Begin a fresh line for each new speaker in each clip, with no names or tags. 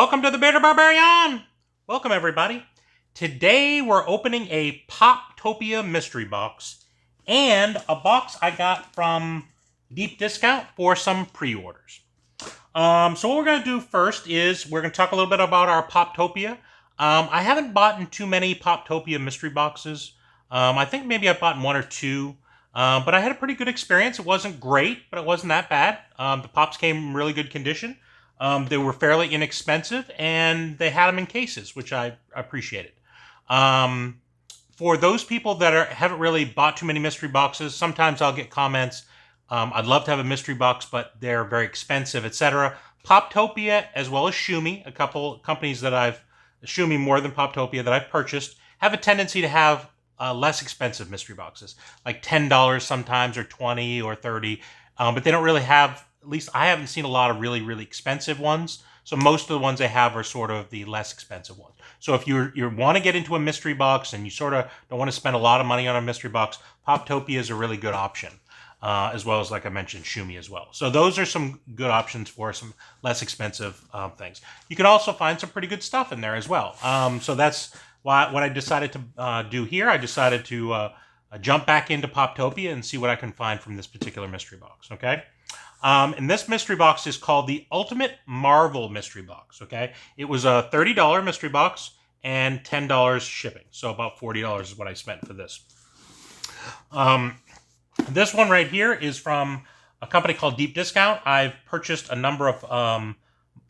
Welcome to the Barbarian! Welcome, everybody. Today we're opening a Poptopia Mystery Box and a box I got from deep discount for some pre-orders. So what we're going to do first is we're going to talk a little bit about our Poptopia. I haven't bought too many Poptopia Mystery Boxes. I think maybe I've bought one or two. But I had a pretty good experience. It wasn't great, but it wasn't that bad. The Pops came in really good condition. They were fairly inexpensive, and they had them in cases, which I appreciated. For those people that haven't really bought too many mystery boxes, sometimes I'll get comments, I'd love to have a mystery box, but they're very expensive, etc. Poptopia, as well as Shumi, a couple companies that Shumi more than Poptopia that I've purchased, have a tendency to have less expensive mystery boxes, like $10 sometimes, or $20 or $30, but they don't really have, at least I haven't seen a lot of really, really expensive ones. So most of the ones they have are sort of the less expensive ones. So if you want to get into a mystery box and you sort of don't want to spend a lot of money on a mystery box, Poptopia is a really good option, as well as, like I mentioned, Shumi as well. So those are some good options for some less expensive things. You can also find some pretty good stuff in there as well. So that's what I decided to do here. I decided to jump back into Poptopia and see what I can find from this particular mystery box, okay? And this mystery box is called the Ultimate Marvel Mystery Box, okay? It was a $30 mystery box and $10 shipping. So about $40 is what I spent for this. This one right here is from a company called Deep Discount. I've purchased a number of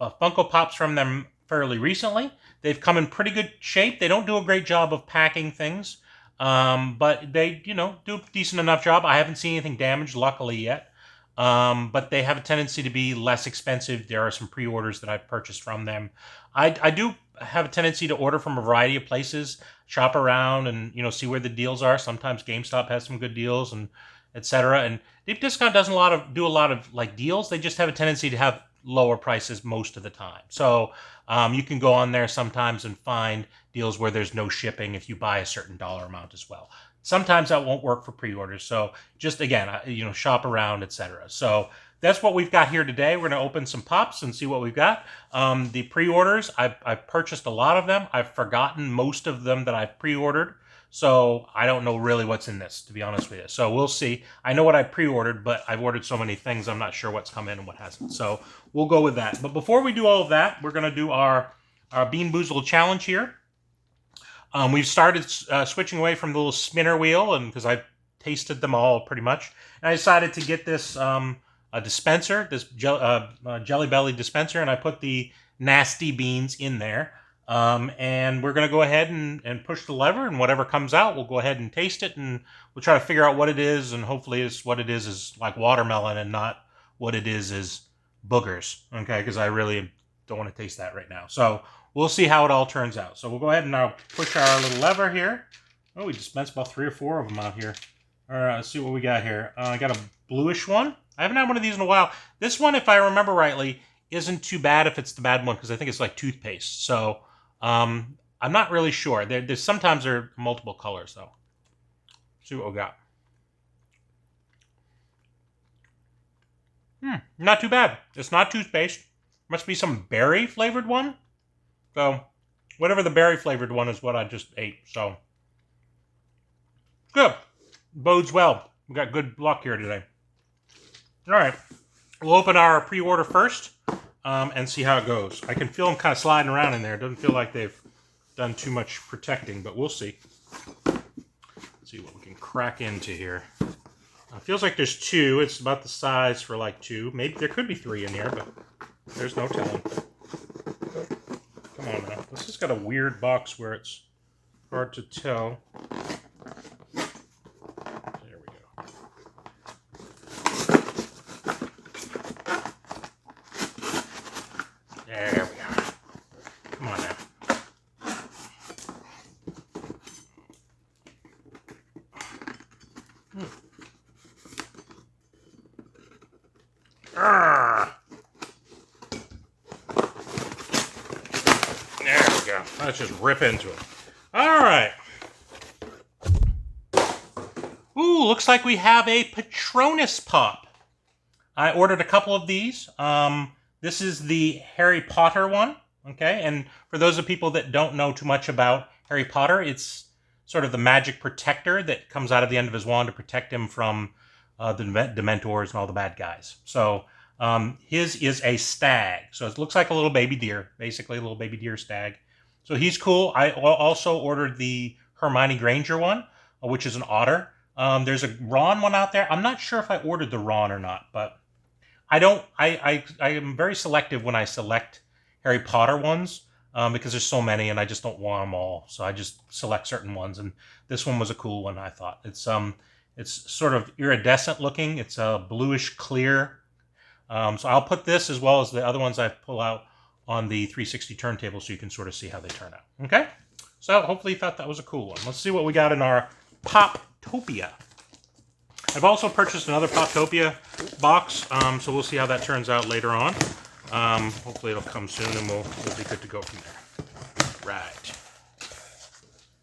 Funko Pops from them fairly recently. They've come in pretty good shape. They don't do a great job of packing things, but they, do a decent enough job. I haven't seen anything damaged, luckily, yet. But they have a tendency to be less expensive. There are some pre-orders that I've purchased from them. I do have a tendency to order from a variety of places, shop around, and see where the deals are. Sometimes GameStop has some good deals, and etc. And Deep Discount doesn't do a lot of like deals. They just have a tendency to have lower prices most of the time. So you can go on there sometimes and find deals where there's no shipping if you buy a certain dollar amount as well. Sometimes that won't work for pre-orders. So just, again, shop around, etc. So that's what we've got here today. We're going to open some Pops and see what we've got. The pre-orders, I've purchased a lot of them. I've forgotten most of them that I've pre-ordered. So I don't know really what's in this, to be honest with you. So we'll see. I know what I pre-ordered, but I've ordered so many things, I'm not sure what's come in and what hasn't. So we'll go with that. But before we do all of that, we're going to do our Bean Boozled challenge here. We've started switching away from the little spinner wheel, and because I've tasted them all pretty much. And I decided to get this a dispenser, this Jelly Belly dispenser, and I put the nasty beans in there. And we're going to go ahead and push the lever, and whatever comes out, we'll go ahead and taste it, and we'll try to figure out what it is, and hopefully what it is like watermelon and not what it is boogers, okay? Because I really don't want to taste that right now. So we'll see how it all turns out. So we'll go ahead and now push our little lever here. Oh, we dispensed about 3 or 4 of them out here. All right, let's see what we got here. I got a bluish one. I haven't had one of these in a while. This one, if I remember rightly, isn't too bad if it's the bad one, because I think it's like toothpaste. So I'm not really sure. There's sometimes there are multiple colors, though. Let's see what we got. Not too bad. It's not toothpaste. Must be some berry-flavored one. So, whatever the berry-flavored one is what I just ate. So, good. Bodes well. We got good luck here today. All right. We'll open our pre-order first and see how it goes. I can feel them kind of sliding around in there. It doesn't feel like they've done too much protecting, but we'll see. Let's see what we can crack into here. It feels like there's 2. It's about the size for like 2. Maybe there could be 3 in here, but there's no telling. Come on now. This has got a weird box where it's hard to tell. There we go. There we go. Come on now. There we go. Let's just rip into it. All right. Ooh, looks like we have a Patronus Pop. I ordered a couple of these. This is the Harry Potter one. Okay, and for those of people that don't know too much about Harry Potter, it's sort of the magic protector that comes out of the end of his wand to protect him from the Dementors and all the bad guys. So his is a stag. So it looks like a little baby deer, basically a little baby deer stag. So he's cool. I also ordered the Hermione Granger one, which is an otter. There's a Ron one out there. I'm not sure if I ordered the Ron or not, but I don't. I am very selective when I select Harry Potter ones because there's so many, and I just don't want them all. So I just select certain ones, and this one was a cool one. I thought it's sort of iridescent looking. It's a bluish clear. So I'll put this as well as the other ones I pull out on the 360 turntable so you can sort of see how they turn out. Okay. So hopefully you thought that was a cool one. Let's see what we got in our Poptopia. I've also purchased another Poptopia box, so we'll see how that turns out later on. Hopefully it'll come soon and we'll be good to go from there. Right.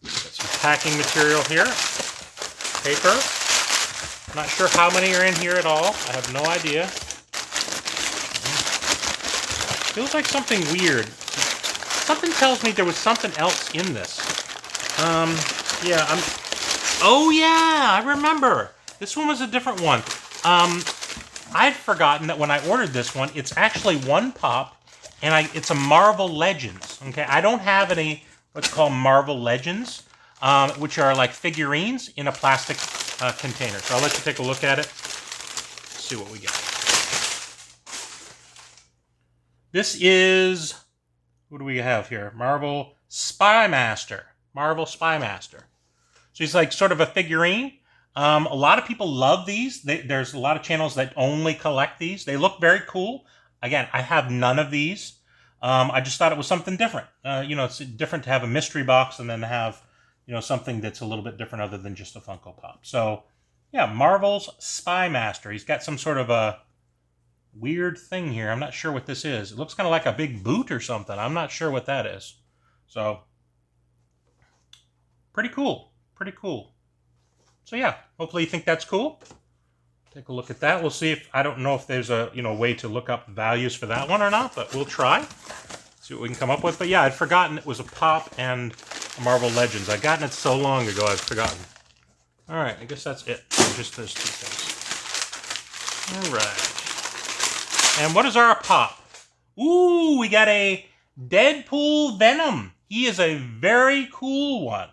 Got some packing material here. Paper. Not sure how many are in here at all. I have no idea. Feels like something weird. Something tells me there was something else in this. Oh yeah, I remember. This one was a different one. I'd forgotten that when I ordered this one, it's actually one pop, and it's a Marvel Legends. Okay, I don't have any what's called Marvel Legends, which are like figurines in a plastic container. So I'll let you take a look at it. See what we got. This is, what do we have here? Marvel Spy Master. Marvel Spy Master. So he's like sort of a figurine. A lot of people love these. There's a lot of channels that only collect these. They look very cool. Again, I have none of these. I just thought it was something different. It's different to have a mystery box and then have, something that's a little bit different other than just a Funko Pop. So, yeah, Marvel's Spy Master. He's got some sort of a weird thing here. I'm not sure what this is. It looks kind of like a big boot or something. I'm not sure what that is. So, pretty cool. Pretty cool. So yeah, hopefully you think that's cool. Take a look at that. We'll see if, I don't know if there's a, way to look up values for that one or not, but we'll try. See what we can come up with. But yeah, I'd forgotten it was a Pop and a Marvel Legends. I'd gotten it so long ago, I'd forgotten. All right, I guess that's it. Just those two things. All right. And what is our Pop? Ooh, we got a Deadpool Venom. He is a very cool one.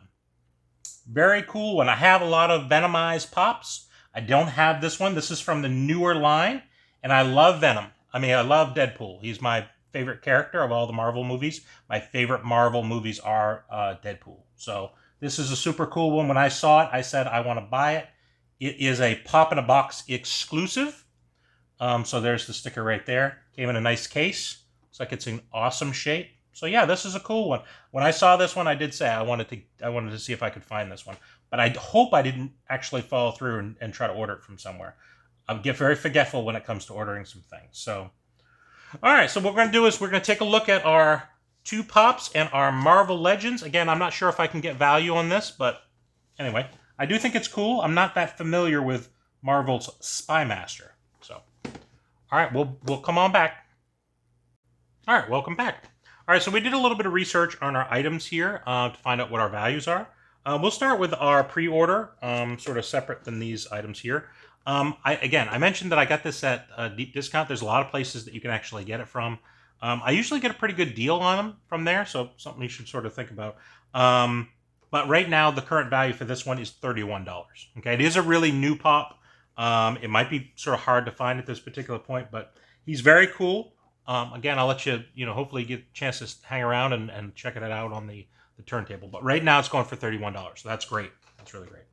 Very cool one. I have a lot of Venomized Pops. I don't have this one. This is from the newer line, and I love Venom. I love Deadpool. He's my favorite character of all the Marvel movies. My favorite Marvel movies are Deadpool. So this is a super cool one. When I saw it, I said I want to buy it. It is a Pop-in-a-Box exclusive. So there's the sticker right there. Came in a nice case. Looks like it's in awesome shape. So yeah, this is a cool one. When I saw this one, I did say I wanted to see if I could find this one. But I hope I didn't actually follow through and try to order it from somewhere. I get very forgetful when it comes to ordering some things. So, all right. So what we're going to do is we're going to take a look at our two Pops and our Marvel Legends. Again, I'm not sure if I can get value on this, but anyway, I do think it's cool. I'm not that familiar with Marvel's Spy Master. So, all right, we'll come on back. All right, welcome back. All right, so we did a little bit of research on our items here to find out what our values are. We'll start with our pre-order, sort of separate than these items here. I mentioned that I got this at a deep discount. There's a lot of places that you can actually get it from. I usually get a pretty good deal on them from there, so something you should sort of think about. But right now, the current value for this one is $31. Okay, it is a really new Pop. It might be sort of hard to find at this particular point, but he's very cool. Again, I'll let you, hopefully get a chance to hang around and check it out on the turntable. But right now it's going for $31, so that's great. That's really great.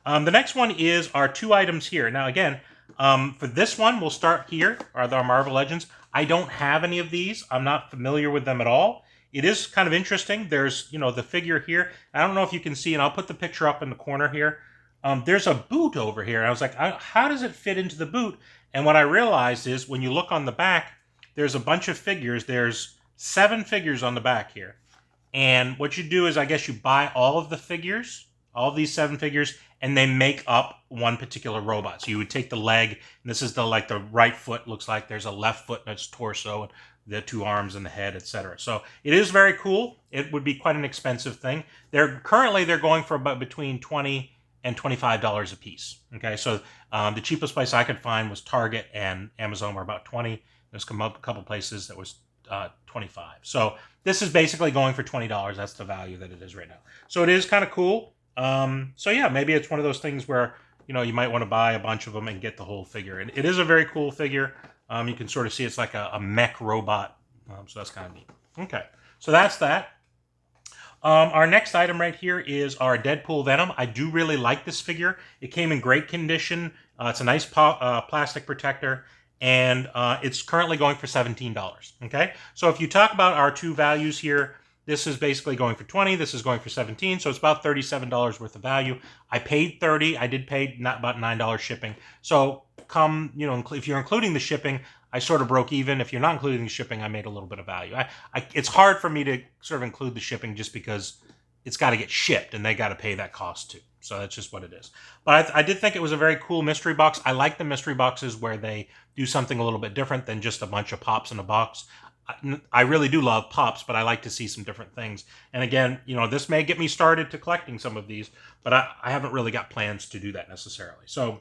The next one is our two items here. Now, again, for this one, we'll start here, are our Marvel Legends. I don't have any of these. I'm not familiar with them at all. It is kind of interesting. There's, the figure here. I don't know if you can see, and I'll put the picture up in the corner here. There's a boot over here. And I was like, how does it fit into the boot? And what I realized is when you look on the back, there's a bunch of figures. There's 7 figures on the back here. And what you do is, I guess you buy all of the figures, all of these 7 figures, and they make up one particular robot. So you would take the leg, and this is the right foot. Looks like there's a left foot and its torso, and the two arms and the head, etc. So it is very cool. It would be quite an expensive thing. Currently they're going for about between $20 and $25 a piece. Okay, so the cheapest place I could find was Target, and Amazon were about 20. There's come up a couple places that was 25. So this is basically going for $20. That's the value that it is right now. So it is kind of cool. So yeah, maybe it's one of those things where, you know, you might want to buy a bunch of them and get the whole figure. And it is a very cool figure. You can sort of see it's like a mech robot. So that's kind of neat. Okay, so that's that. Our next item right here is our Deadpool Venom. I do really like this figure. It came in great condition. It's a nice plastic protector, and it's currently going for $17. Okay, so if you talk about our two values here, this is basically going for $20. This is going for $17, so it's about $37 worth of value. I paid $30. I did pay about $9 shipping. So you know, if you're including the shipping, I sort of broke even. If you're not including the shipping, I made a little bit of value. It's hard for me to sort of include the shipping just because it's got to get shipped and they got to pay that cost too. So that's just what it is. But I did think it was a very cool mystery box. I like the mystery boxes where they do something a little bit different than just a bunch of pops in a box. I really do love pops, but I like to see some different things. And again, you know, this may get me started to collecting some of these, but I haven't really got plans to do that necessarily. So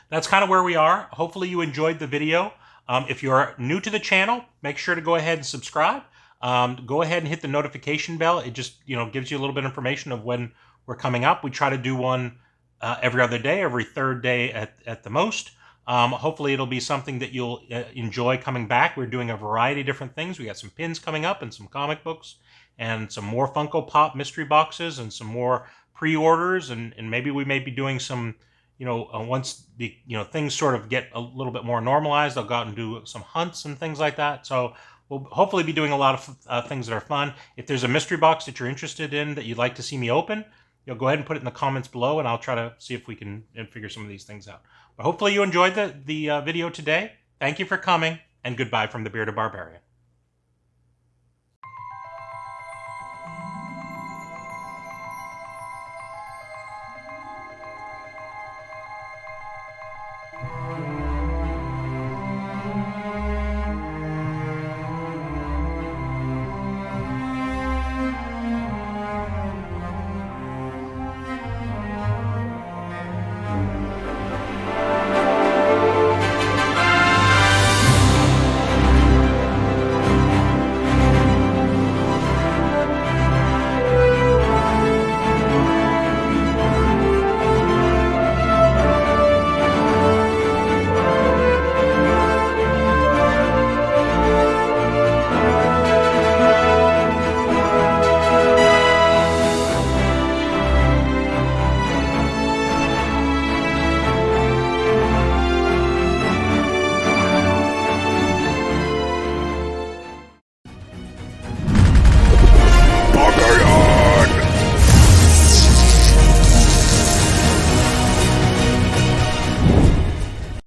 that's kind of where we are. Hopefully you enjoyed the video. If you're new to the channel, make sure to go ahead and subscribe. Go ahead and hit the notification bell. It just, you know, gives you a little bit of information of when we're coming up. We try to do one every other day, every third day at the most. Hopefully it'll be something that you'll enjoy coming back. We're doing a variety of different things. We got some pins coming up and some comic books and some more Funko Pop mystery boxes and some more pre-orders, and maybe we may be doing some, you know, once the, you know, things sort of get a little bit more normalized, I'll go out and do some hunts and things like that. So we'll hopefully be doing a lot of things that are fun. If there's a mystery box that you're interested in that you'd like to see me open, you know, go ahead and put it in the comments below, and I'll try to see if we can figure some of these things out. But hopefully you enjoyed the video today. Thank you for coming, and goodbye from the Bearded Barbarian.